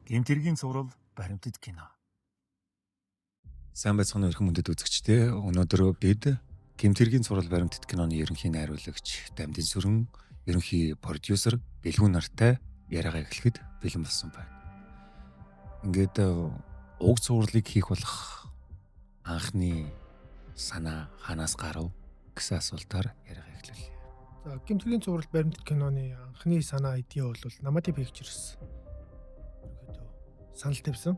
Гэмтэргийн цуврал баримтат кино. Сайн байцгаана өрхөн мөндөд үзэгчдээ. Өнөөдөр бид Гэмтэргийн цуврал баримтат киноны ерөнхий найруулагч Дамдын Сүрэн, ерөнхий продюсер Бэлгүүн нартай яриагаа эхлэхэд бэлэн болсон байна. Ингээд уг цувралыг хийх болох анхны санаа ханаас гарав гэсэн асуултаар яриагаа эхлүүлье. За Гэмтэргийн цуврал баримтат киноны анхны санаа идея бол Намати Pictures санал тавьсан.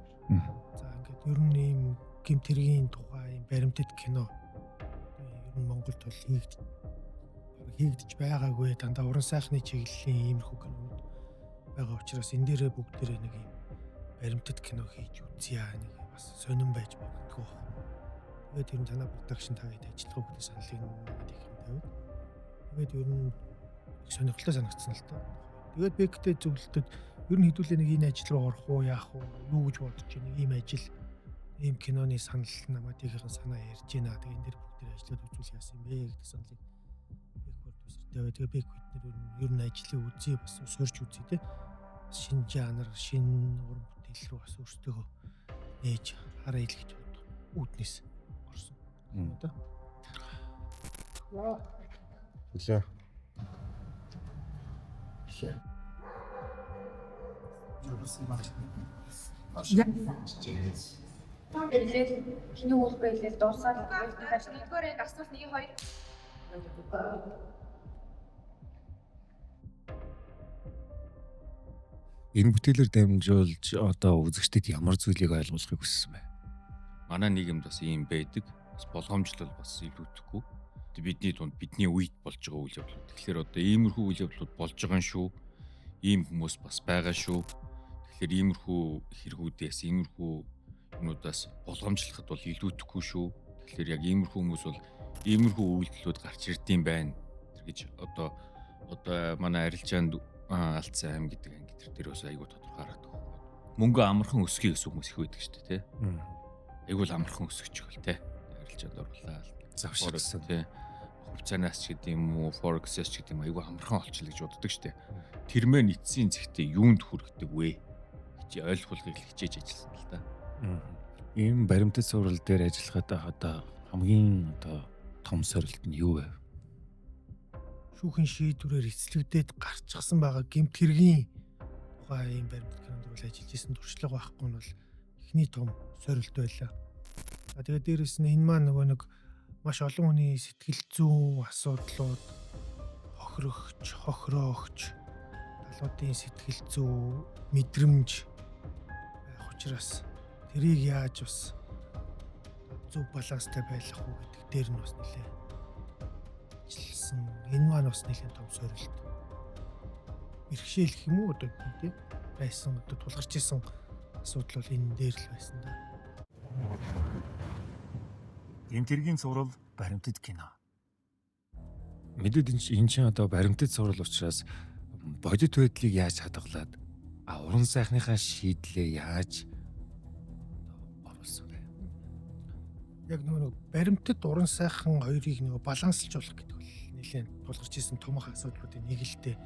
За ингээд ер нь ийм гэмтэргийн тухай ийм баримтат кино ер нь Монголд бол хийгдэж байгаагүй, дандаа уран сайхны чиглэлийн иймэрхүү кинонууд байгаа учраас энэ дээрээ бүгдээрээ нэг ийм баримтат кино хийж үзье нэг бас сонирн байж магадгүй. Тэгээд ер нь танаа продакшн тавьд ажиллах бүгд саналыг надад их тавиад. Тэгээд ер нь сонирхолтой санагдсан л та. Тэгээд бэктэй зөвлөлтөд ер нь хэдүүлээ нэг энэ ажил руу орох уу, яах уу, юу гэж бодож байна. Ийм ажил, ийм киноны санал намайгийн санаа ярьж байна. Тэгээ энэ дэр бүгд ажиллаад үзүүл яасан юм бэ гэдэг саналыг их продюсертэй. Тэгээ бэк бид ер нь ажлыг үзье, бас өсгөрч үзье те. Шинэ жанр, шинэ уран бүтээл рүү бас өөрсдөө нээж хараа ил гэж боддог. Үүднээс орсон. Одоо. Хүлээ. Том билээ кино уулах байлээ дуусаад нэгдүгээр асуулт 1 2 Энэ бүтээлээр дамжуулж одоо үзэгчдэд ямар зүйлийг ойлгуулахыг хүссэн бэ? Манай нийгэмд бас ийм байдаг. Бас болгоомжлол бас илүүдэхгүй. Бидний дунд бидний үед болж байгаа үйл явдлууд. Тэгэхээр одоо иймэрхүү үйл явдлууд болж байгаа юм шүү. Ийм хүмүүс бас байгаа шүү. Тэгэхээр иймэрхүү хэрэгүүдээс иймэрхүү юмудаас болгоомжлоход бол илүүдэхгүй шүү. Тэгэхээр яг иймэрхүү хүмүүс бол иймэрхүү үйлдэлүүд гарч ирдэм байна гэж одоо манай арилжаанд алдсан аим гэдэг ангид дээр бас айгүй тодорхой хараад байгаа. Мөнгө амархан өсгөе гэсэн хүмүүс их байдаг шүү дээ, тий. Айгүй л амархан өсгөж байгаа л тий. Арилжаанд оруулаад Завшигсан тий. Хувьцаанаас ч гэдэг юм уу, Forex-ээс ч гэдэг юм айгүй амархан олчлаа гэж боддог шүү дээ. Тэрмээ нийцсэн зэгтээ юунд хүргэдэг вэ? Чи ойлгуулгыг хичээж ажилласан л да. Ийм баримтат цуврал дээр ажиллахад одоо хамгийн том сорилт нь юу вэ? Шүүхийн шийдвэрээр эцэлэгдээд гарчихсан байгаа гэмтэргийн тухай ийм баримтат кинонд бол ажиллаж исэн туршлага байхгүй нь бол эхний том сорилт байлаа. За тэгээд дээрэс нь энэ маань нөгөө нэг маш олон хүний сэтгэл зүйн асуудлууд хохироогч талуудын сэтгэл зүй мэдрэмж байх учраас тэрийг яаж бас зөв баланстай байлгах уу гэдэг дээр нь бас нэлээ ажилласан. Энэ маань бас нэлээд том сорилт. Иргэшээл гэх юм уу одоо тийм байсан одоо тулгарч исэн асуудал бол энэ дээр л байсан да. Гэмтэргийн цуврал баримтат кино. Мэдээд энэ чинь одоо баримтат цуврал учраас бодит байдлыг яаж хадгалаад уран сайхныхаа шийдлээ яаж оруулсан бэ? Яг нөгөө баримтат уран сайхан хоёрыг нөгөө баланслж болох гэдэг бол нэлээд тулгарч исэн томх асуудлуудын нэг л дээ.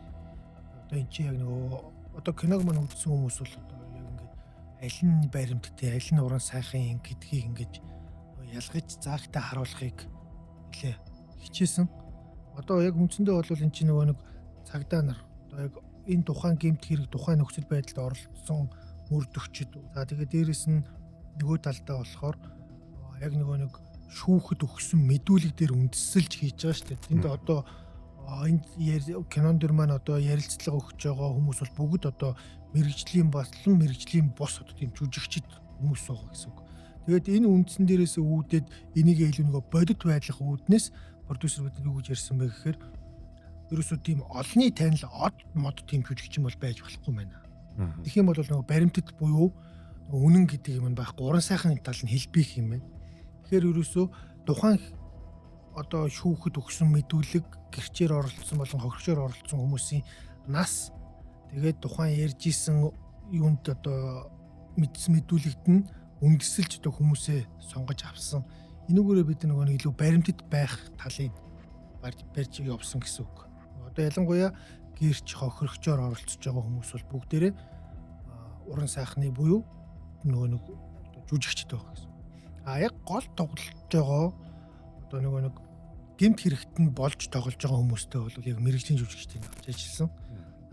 Одоо эн чинь яг нөгөө одоо киног маань үзсэн хүмүүс бол одоо яг ингээд аль нь баримттай, аль нь уран сайхан гэдгийг ингээд ялгаж заагтаа харуулахыг нэлээ хичээсэн. Одоо яг үндсэндээ бол эн чинь нөгөө нэг цагдаа нар одоо яг энэ тухайн гэмт хэрэг тухайн нөхцөл байдалд оролцсон мөрдөгчд. За тэгээд дээрэс нь нөгөө талдаа болохоор яг нөгөө нэг шүүхэд өгсөн мэдүүлэг дээр үндэслэлж хийж байгаа шүү дээ. Тэнд одоо энэ кинон дэр маань одоо ярилцлага өгч байгаа хүмүүс бол бүгд одоо мэрэгжлийн бос одоо тийм жүжигчд хүмүүс байгаа гэсэн үг. Тэгээд энэ үндсэн дээрээс үүдээд энийг илүү нөгөө бодит байдлах үүднээс продюсер бид юу гэж ярьсан бэ гэхээр ерөөсөө тийм олонний танил мод тийм жүжигчин бол байж болохгүй байна. Тэгэх юм бол нөгөө баримтат буюу үнэн гэдэг юм байхгүй, уран сайхан тал нь хэлбэх юм байна. Тэгэхээр ерөөсөө тухайн одоо шүүхэд өгсөн мэдүүлэг гэрчээр оролцсон болон хохирчоор оролцсон хүмүүсийн нас тэгээд тухайн ярьж исэн юунд одоо мэдсэн мэдүүлэгт нь үндэслэлж одоо хүмүүсээ сонгож авсан. Энүүгээрээ бид нөгөө нэг илүү баримтат байх талыг барьж явсан гэсэн үг. Одоо ялангуяа гэрч хохирогчоор оролцож байгаа хүмүүс бол бүгдээрээ уран сайхны буюу нөгөө нэг жүжигчд байгаа гэсэн. Яг гол тоглож байгаа одоо нөгөө нэг гэмт хэрэгт нь болж тоглож байгаа хүмүүстэй бол яг мэрэгжлийн жүжигчдийг авч ажилласан.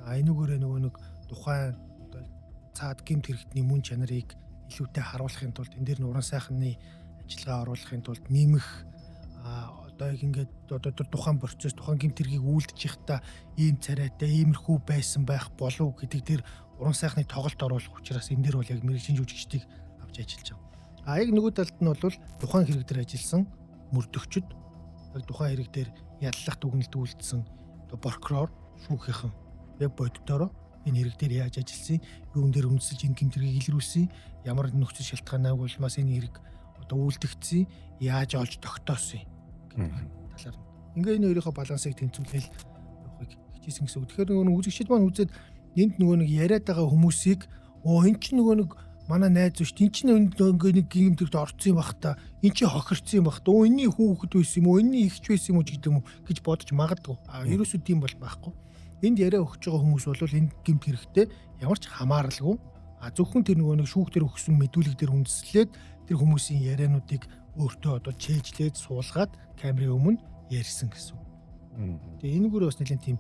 Энүүгээрээ нөгөө нэг тухайн одоо цаад гэмт хэрэгтний мөн чанарыг илүүтэй харуулахын тулд энэ дээр нь уран сайхны ажиллагаа оруулахын тулд нэмэх одоо ингээд одоо тухайн процесс тухайн гэмт хэргийг үйлдэж байхдаа ийм царайтай иймэрхүү байсан байх болов гэдэг дээр уран сайхны тоглолт оруулах учраас энэ дээр бол яг мэрэгжлийн жүжигчдийг авч ажиллаж байгаа. Яг нөгөө талд нь бол тухайн хэрэг дээр ажилласан мөрдөгчд яг тухайн хэрэг дээр яллах дүгнэлт үйлдсэн одоо прокурор шүүхийнхэн яг боддороо энэ хэрэг дээр яаж ажилласан, юун дээр үндэслэж энэ гэмт хэргийг илрүүлсэн, ямар нөхцөл шалтгааныг улмаас энэ хэрэг одоо үйлдэгдсэн, яаж олж тогтоосон талаар ингээ энэ хоёрынхоо балансыг тэнцвүүлээл явахыг хичээсэн гэсэн үг. Тэгэхээр нөгөө үзэгчид маань үзээд энд нөгөө нэг яриад байгаа хүмүүсийг эн чинь нөгөө нэг манай найз шүү дээ. Эн чинь ингээ нэг гимтэрд орцсон юм бах та. Эн чинь хохирцсон юм бах та. Энэний хүүхэд байсан юм уу? Энэний ихч байсан юм уу гэдэг юм гэж бодож магадгүй. Ерөөсөө тийм бол байхгүй. Энд яриа өгч байгаа хүмүүс бол энэ гимт хэрэгтэй ямар ч хамааралгүй. Зөвхөн тэр нөгөө нэг шүүхтэр өгсөн мэдүүлэг дээр үндэслээд тэр хүмүүсийн яриануудыг өөртөө одоо чэйжлээд суулгаад камерын өмнө ярьсан гэсэн. Тэгээ энэгээр бас нэлээд тийм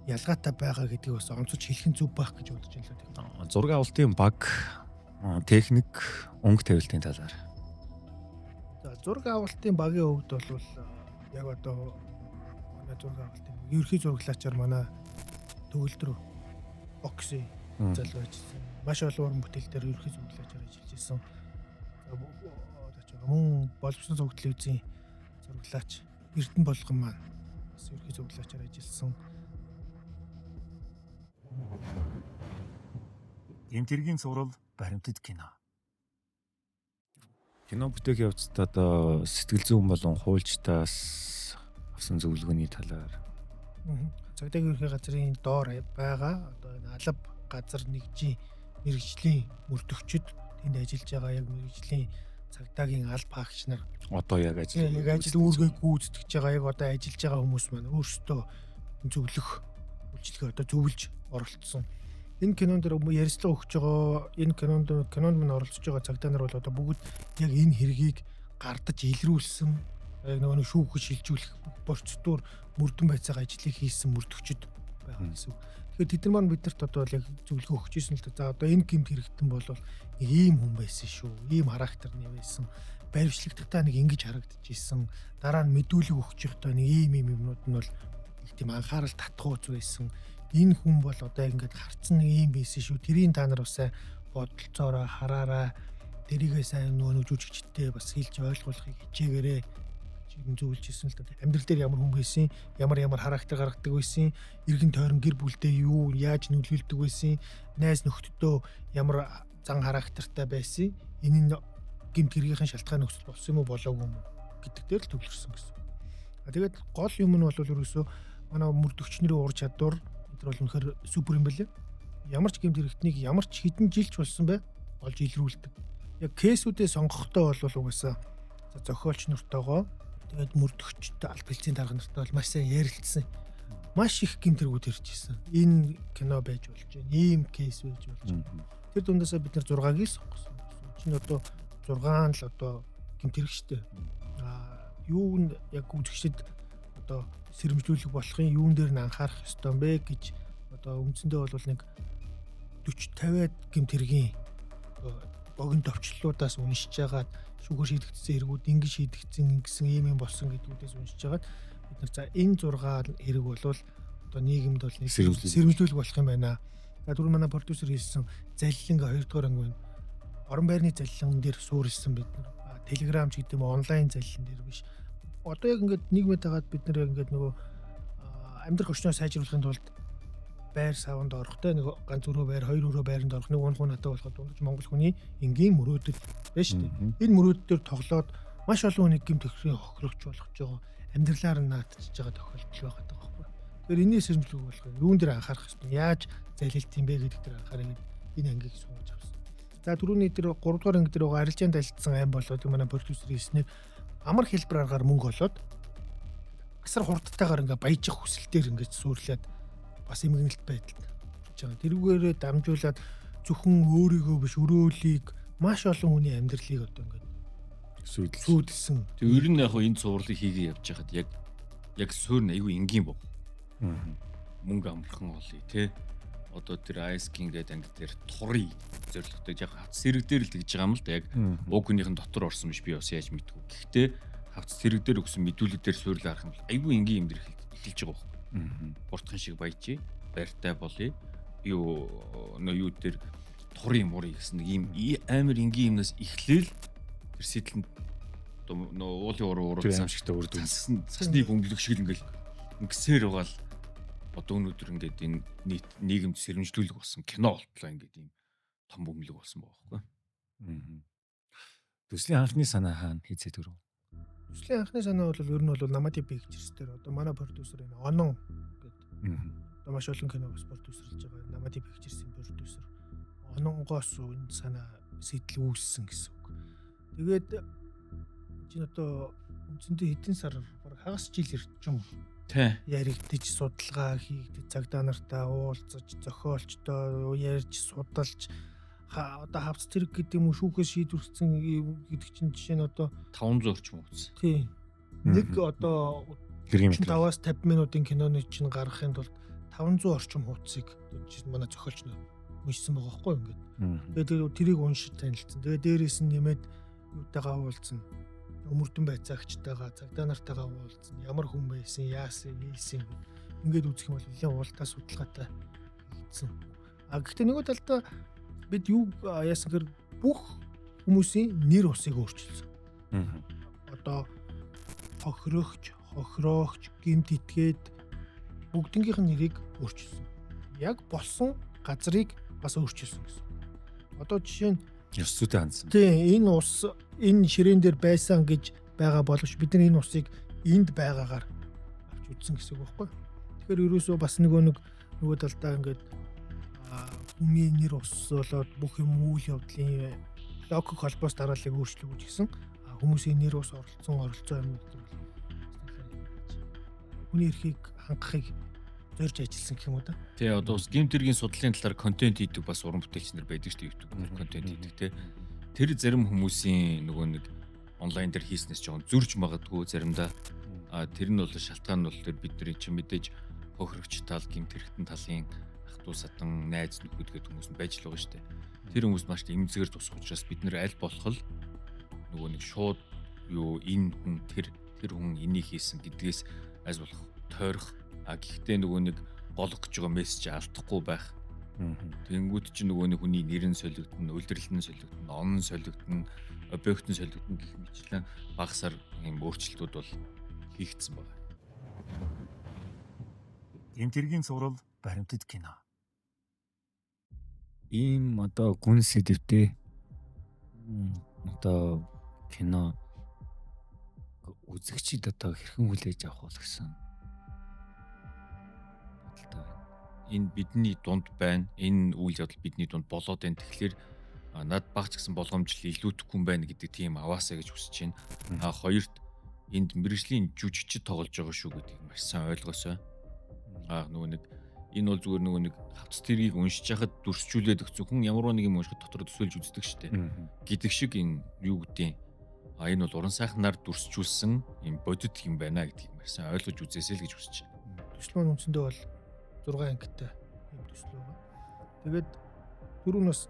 ялгаатай байгаа гэдгийг бас онцолж хэлэх нь зөв байх гэж бодож байна л да. Зураг авалтын баг, техник, өнгө тавилтын талаар. За зураг авалтын багийн хувьд бол яг одоо манай зураг авалтын ерхий зураглаачаар манай төгөлдөр бокси залуу ажилласан. Маш олон уран бүтээл дээр ерхий зураглаачаар ажиллаж ирсэн. Мөн боловсон зураг телевизийн зураглаач Эрдэнэ болгон маань бас ерхий зураглаачаар ажилласан. Гэмтэргийн цуврал баримтат кино. Кино бүтээх явцдаа одоо сэтгэл зүйн болон хуульчтаас авсан зөвлөгөөний талаар. Цагдаагийн ерхий газрын доор байгаа одоо энэ алба газар нэгжийн мэрэгжлийн мөрдөгчд тэнд ажиллаж байгаа яг мэрэгжлийн цагдаагийн алба хаагч нар Одоо яг ажил үүргээ гүйцэтгэж байгаа яг одоо ажиллаж байгаа хүмүүс маань өөрсдөө зөвлөх үйлчлэгээ одоо зөвлөж оролцсон. Энэ кинонд ярьцлага өгч байгаа энэ кинонд мань оролцож байгаа цагдаа нар бол одоо бүгд яг энэ хэргийг гардаж илрүүлсэн яг нөгөө шүүхэж шилжүүлэх процедур мөрдөн байцаага ажлыг хийсэн мөрдөгчд байгаа гэсэн. Тэгэхээр тэд нар маань биднэрт одоо яг зөвлөгөө өгч ирсэн л да. За одоо энэ гэмт хэрэгтэн бол нэг ийм хүн байсан шүү. Ийм характерны байсан. Баримтлагтаа нэг ингэж харагдаж исэн. Дараа нь мэдүүлэг өгч явахдаа нэг ийм юмнууд нь бол их тийм анхаарал татгууц байсан. Энэ хүн бол одоо ингэж харцсан нэг ийм байсан шүү. Тэрийн та нар бас бодолцоороо хараараа тэрийгээ сайн нөгөө жүжигчтэй бас хэлж ойлгуулахыг хичээгээрэй. Зөвлөж ирсэн л да. Амьдрал дээр ямар хүн байсан, ямар характер гаргадаг байсан, эргэн тойрон гэр бүлдээ юу яаж нөлөөлдөг байсан, найз нөхдөдөө ямар зан характертай байсан, энэ нь гэмт хэргийн шалтгаан нөхцөл болсон юм уу болоогүй юм гэдэг дээр л төвлөрсөн гэсэн. Тэгээд гол юм нь бол ерөөсөө манай мөрдөгчнэрийн ур чадвар энэ бол үнэхээр супер юм байна. Ямар ч гэмт хэрэгтнийг ямар ч хэдэн жилч болсон бай олж илрүүлдэг. Яг кейсүүдээ сонгохдоо бол угаасаа зохиолч нартайгоо тэгээд мөрдөгчд аль бэлцийн дарга нартай бол маш сайн ярилцсан. Маш их гэмт хэрэгүүд ирж ирсэн. Энэ кино байж болж байна. Ийм кейс байж болж байна. Тэр дундаасаа бид нар 6-ыг сонгосон. Чинь одоо 6 л одоо гэмт хэрэг штэ. Юу нь яг үзэгчдэд одоо сэрэмжлүүлэх болохын юун дээр нь анхаарах ёстой юм бэ гэж одоо үндсэндээ бол нэг 40-50-аад гэмт хэргийн богино товчлуудаас уншиж байгаад шүүгээр шийдэгдсэн хэрэгүүд ингэж шийдэгдсэн гэсэн ийм болсон гэдгүүдээс уншиж байгаад бид нар за энэ 6 хэрэг бол одоо нийгэмд бол нэг сэрэмжлүүлэх болох юм байна. За түрүү манай продюсер хэлсэн залиланга 2 дугаар анги орон байрны залилан дээр суурилсан бид нар телеграм ч гэдэг юм онлайн залилан дээр биш. Одоо яг ингээд нийгмэд хагаад бид нар яг ингээд нөгөө амьдрах орчноо сайжруулахын тулд байр савнд орохтой нэг ганц өрөө байр, 2 өрөө байранд орох нэг унах натаа болоход дундаж Монгол хүний энгийн мөрөөдөл байна шүү дээ. Энэ мөрөөддөр тоглоод маш олон хүнийг гэмт хэргийн хохирогч болгож байгаа. Амьдралаар нь наатчихж байгаа тохиолдол байгаа байхгүй. Тэгэхээр энэс сэрэмжлэх болох юм. Юун дээр анхаарах хэрэгтэй, яаж залилт юм бэ гэдэг дээр анхаарах гэдэг энэ ангийг сууж авсан. За түрүүний дээр 3 дугаар анги дээр байгаа арилжаанд альцсан аим болоод манай продюсер хэлснээр амар хэлбэр аргаар мөнгө олоод асар хурдтайгаар ингээ баяжих хүсэлтээр ингээ суурлаад бас эмгэнэлт байдалд орж байгаа. Тэрүүгээрээ дамжуулаад зөвхөн өөрийгөө биш өрөөлийг маш олон хүний амьдралыг одоо ингээд сүйдэлсэн. Тэг ер нь яг энэ цувралыг хийгээ явж байхад яг суурь нь айгүй энгийн бов. Мөнгө амархан олъё те. Одоо тэр Ice-king гэдэг анги дээр турыг зорилготой яг хавц зэрэг дээр л тэгж байгаа юм л да. Яг уг хүнийхэн дотор орсон биш би бас яаж мэдгүй. Гэхдээ хавц зэрэг дээр өгсөн мэдүүлэг дээр суйрлаа харах юм бол айгүй энгийн амьдрал эхэлж байгаа байхгүй. Буртхан шиг баяжээ, байртай болъё. Юу дээр турын мурыг гэсэн нэг ийм амар энгийн юмнаас эхлээл тэр сэтлэн уулын уруу амшигтай үрд цасны бөмбөлөг шиг ингээл ингэсээр байгаа л одоо өнөөдөр ингээд энэ нийгэмд сэрэмжлүүлэг болсон кино болтлоо ингээд ийм том бөмбөлөг болсон байгаа байхгүй. Төслийн анхны санаа хаана хийцээ төрөв? Төслийн анхны санаа бол ер нь бол Намади Pictures дээр одоо манай продюсер энэ Онон гэдэг одоо маш олон кино бас продюсерлж байгаа Намади Pictures-ийн продюсер Ононгоос энэ санаа сэтэл үүссэн гэсэн үг. Тэгээд чинь одоо үндсэндээ хэдэн сар хагас жил ирж юм. Тэ. Яригдчих судалгаа хийгдэж цагдаа нартай уулзаж зохиолчтой ярьж судалж одоо хавц зэрэг гэдэг юм уу шүүхээс шийдвэрсэн гэдэг чинь жишээ нь одоо 500 орчим үз. Тийм. Нэг одоо 5-аас 50 минутын киноны чинь гаргахын тулд 500 орчим хуудсыг манай зохиолч уншсан байгаа байхгүй ингээд. Тэгээд тэрийг уншиж танилцсан. Тэгээд дээрээс нь нэмээд юутайгаа уулзсан. Өмөрдөн байцаагчтайгаа цагдаа нартайгаа уулзсан. Ямар хүн байсан, яасан, ийсэн ингээд үзэх юм бол нэлээд уултаа судалгаатай хийсэн. Гэхдээ нөгөө талдаа бид юу яасан гэхээр бүх хүмүүсийн нэр усыг өөрчилсөн. Одоо хохирогч, гэмт итгээд бүгднгийнх нь нэрийг өөрчилсөн. Яг болсон газрыг бас өөрчилсөн гэсэн. Одоо жишээ нь ёс зүйтэй хандсан. Тийм, энэ ус энэ ширээн дээр байсан гэж байгаа боловч бид нар энэ усыг энд байгаагаар авч үзсэн гэсэн үг байхгүй. Тэгэхээр ерөөсөө бас нөгөө талдаа ингээд хүний нэр ус болоод бүх юм үйл явдлын логик холбоос дарааллыг өөрчлөв гэж гисэн. Хүмүүсийн нэр ус оролцсон юм гэдэг бол хүний эрхийг хангахыг зорж ажилласан гэх юм уу да. Тий, одоо бас геймтергийн судлалын талаар контент хийдэг бас уран бүтээлч нар байдаг шүү дээ YouTube контент хийдэг те. Тэр зарим хүмүүсийн нөгөө нэг онлайн дээр хийснээс жоохон зөрж магадгүй заримдаа. Тэр нь бол шалтгаан нь бол тэр бидний чинь мэдээж хохирогч тал, гэмтэрхтэн талын ах トゥ садан, найз нөхөд гэдэг хүмүүс нь байж л байгаа шүү дээ. Тэр хүмүүс маш эмзэгээр тусах учраас бид нэр аль болох л нөгөө нэг шууд юу энэ хүн тэр хүн энийг хийсэн гэдгээс аль болох тойрох. Гэхдээ нөгөө нэг голох гэж байгаа мессеж алдахгүй байх. Тэнгүүд чинь нөгөө нэг хүний нэр нь солигдно, үйлдвэрлэл нь солигдно, он нь солигдно, объект нь солигдно гэх мэтлэн багасаар юм өөрчлөлтүүд бол хийгдсэн байна. Гэмтэргийн цуврал баримтат кино. Ийм одоо гүн сэдвтэй одоо кино үзэгчид одоо хэрхэн хүлээж авах бол гэсэн. Энэ бидний дунд байна. Энэ үйл явдал бидний дунд болоод байна. Тэгэхээр над багч гэсэн болгоомжлол илүүтэхгүй юм байна гэдэг тийм аваасаа гэж хүсэж байна. Хоёрт энд мэрэгжлийн жүжигчид тоглож байгаа шүү гэдгийг маш сайн ойлгосоо. Нөгөө нэг энэ бол зүгээр нөгөө нэг хавц тэргийг уншиж хахад дүрсчүүлээд өгсөн хүн ямар нэг юм уншихад дотор төсөөлж үздэг штеп. Гэдэг шиг энэ юу гэдэг энэ бол уран сайхнаар дүрсчүүлсэн юм бодит юм байна гэдгийг маш сайн ойлгож үзээсэй л гэж хүсэж байна. Төсөл маань үндсэндээ бол 6 ангитай юм төсөл байгаа. Тэгээд түрүүн бас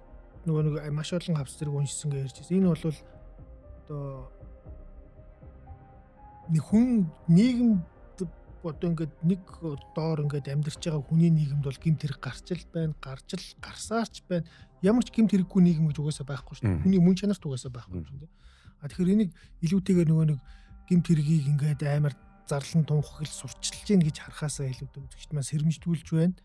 нөгөө маш олон хавц зэрэг уншсан гэж ярьжсэн. Энэ бол одоо нэг хүн нийгэмд одоо ингээд нэг доор ингээд амьдарч байгаа хүний нийгэмд бол гэмт хэрэг гарч гарсаарч байна. Ямар ч гэмт хэрэггүй нийгэм гэж угаасаа байхгүй шүү дээ. Хүний мөн чанарт угаасаа байхгүй юм тийм. Тэгэхээр энийг илүүтэйгээр нөгөө нэг гэмт хэргийг ингээд амар зарлан тунхаг ил сурчилж гин гэж харахаасаа илүүтэй үзэгчд маань сэрэмжтүүлж байна.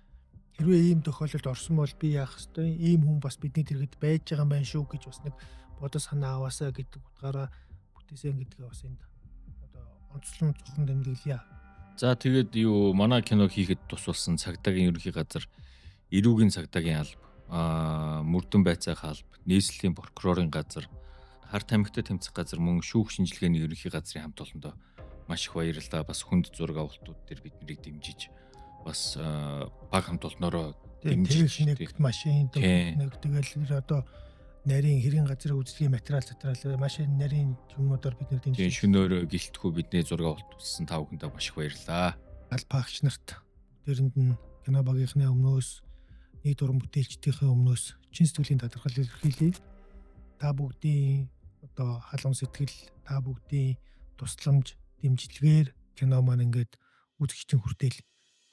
Хэрвээ ийм тохиолдолд орсон бол би яах ёстой? Ийм хүн бас бидний дэргэд байж байгаа юм байна шүү гэж бас нэг бодо санаа аваасаа гэдэг утгаараа бүтээсэн гэдгээ бас энд одоо онцлон зөвхөн тэмдэглэе. За тэгээд юу манай киног хийхэд тусалсан цагдаагийн ерөнхий газар, эрүүгийн цагдаагийн алба, мөрдөн байцаах алба, нийслэлийн прокурорын газар, харт тамхитай тэмцэх газар мөн шүүх шинжилгээний ерөнхий газрын хамт олондоо маш их баярлалаа. Бас хүнд зураг авалтууд дээр бид нарыг дэмжиж бас баг хамт олноороо Техник машин Тийм. нэг тэгэл одоо нарийн хэрийн газрын үзлэгийн материал машин нарийн юмнуудаар бид нэг Тийм шөнөөр гэлтгүү бидний зураг болтулсан та бүхэндээ маш их баярлалаа. албаагч нарт дээрэнд нь кино багийнхны өмнөөс нийт уран бүтээлчдийн өмнөөс чин сэтгэлийн талархал илэрхийлье. Та бүгдийн одоо халуун сэтгэл, та бүгдийн тусламж, дэмжлэгээр кино маань ингээд үзэгчдийн хүртэл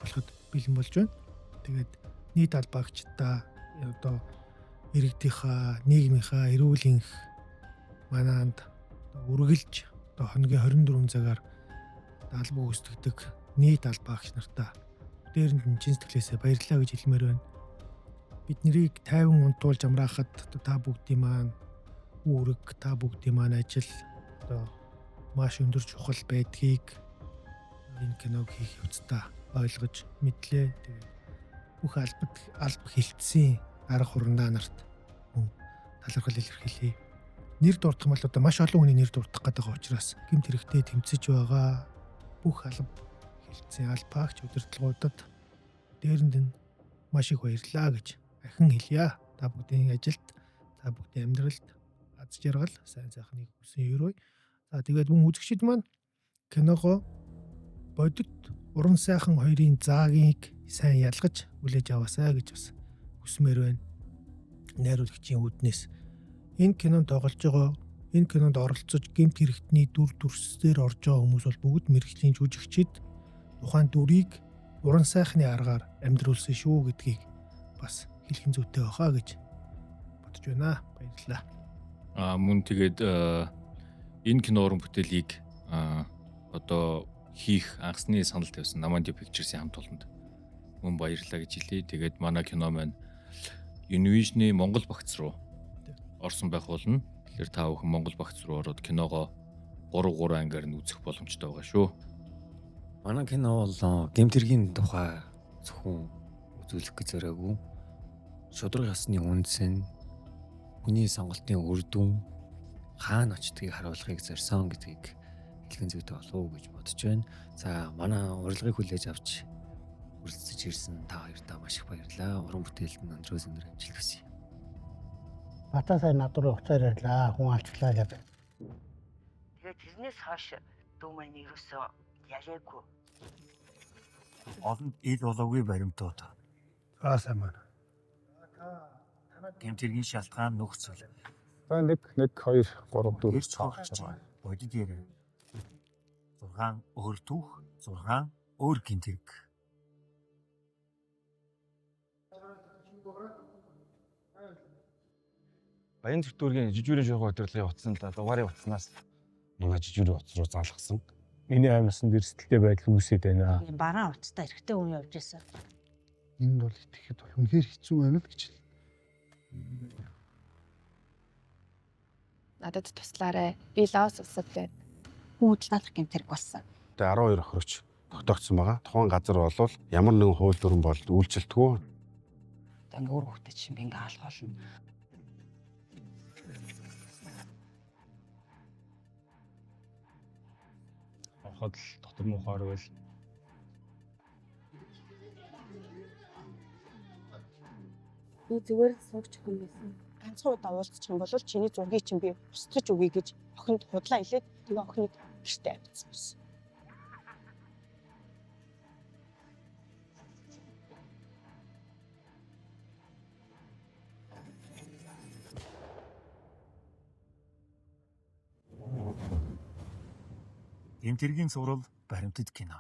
болоход бэлэн болж байна. Тэгээд нийт албаагчдаа одоо иргэдийнхаа, нийгмийнхаа эрүүл энх мананд үргэлж одоо хоногийн 24 цагаар албаа үүсгдэг нийт албаагч нартаа дээрэнд нь чин сэтгэлээсээ баярлалаа гэж хэлмээр байна. Бид нарыг тайван унтуулж амраахад та бүгдийн маань үүрэг, та бүгдийн маань ажил одоо маш өндөр чухал байдгийг энэ киног хийх явцдаа ойлгож мэдлээ. Тэгээд бүх алба хилцсэн арга хурандаа нарт мөн талархал илэрхийлье. Нэр дурдах бол одоо маш олон хүний нэр дурдах гэдэг учраас гэмт хэрэгтэй тэмцэж байгаа бүх алба хилцсэн албаагч удирдлагуудад дээрэнд нь маш их баярлалаа гэж ахин хэлье. Та бүгдийн ажилд, та бүгдийн амьдралд аз жаргал, сайн сайхныг хүсэн өрөө. За тэгээд мөн үзэгчид маань киногоо бодит уран сайхан хоёрын заагийг сайн ялгаж хүлээж аваасаа гэж бас хүсмээр байна. Найруулагчийн үүднээс энэ кинонд тоглож байгаа, энэ кинонд оролцож гэмт хэрэгтний дүр төрсөөр орж байгаа хүмүүс бол бүгд мэргэжлийн жүжигчид тухайн дүрийг уран сайхны аргаар амьдруулсан шүү гэдгийг бас хэлхэн зүйтэй байхаа гэж бодож байна. Баярлалаа. Мөн тэгээд энэ кино уран бүтээлийг одоо хийх анхны санал тавьсан Наманди Pictures-ийн хамт олонд мөн баярлалаа гэж хэлье. Тэгээд манай кино маань Univision-ы Монгол багц руу орсон байх болно. Тэгэхээр та бүхэн Монгол багц руу ороод киногоо 3 ангаар нь үзэх боломжтой байгаа шүү. Манай кино бол гэмтэргийн тухай зөвхөн үзүүлэх гэж зориагүй. Шудраг ясны үндсэн, хүний сонголтын үр дүн хаана очдгийг харуулахыг зорьсон гэдгийг хэлхэн зүйтэй болов уу гэж бодож байна. За манай урилгыг хүлээж авч үргэлжлэж ирсэн та хоёртаа маш их баярлалаа. Уран бүтээлд нь өндрөөс өндөр амжилт хүсье. Батаа сайн над руу уцаар ирлээ. Хүн алчлаа л байна. Тэгээд тэрнээс хойш дүү маань ерөөсөө ялээгүй. Олонд ил болоогүй баримтууд. Аа сайн байна. Гэмтэргийн шалтгаан нөхцөл. За 1 2 3 4 Ирж байгаа бодит ярэ. 6 өөр түүх, 6 өөр гэмтэрэг. Баян зүгтүүргийн жижүүрийн шуурга удирдлагын утсан л дугаарыг утснаас манай жижүүрийн утас руу залгасан. Миний аймагсанд эрсдэлтэй байдал үүсээд байна. Бараан утастай эрэгтэй хүн явж байсан. Энд бол итгэхэд бол үнэхээр хэцүү байна л гэж. Надад туслаарай. Би Лаос улсад байна. Хүн хөдөлгөөнөх гэмтэрэг болсон. Тэгээ 12 охирч тогтоогдсон байгаа. Тухайн газар бол ямар нэгэн хууль дүрэн бол үйлчлэлтгүй. Одоо ингээ өөр хөвгтэй чинь би ингээ алхуулна. Хоход л дотор муухаар байл. Би зүгээр суугч хүн байсан. Ганцхан удаа уулзчих юм бол чиний зургийг чинь би устгаж өгье гэж охинд худлаа хэлээд тэгээ охиныг гэртээ авчихсан байсан. Гэмтэргийн сурал баримтат кино.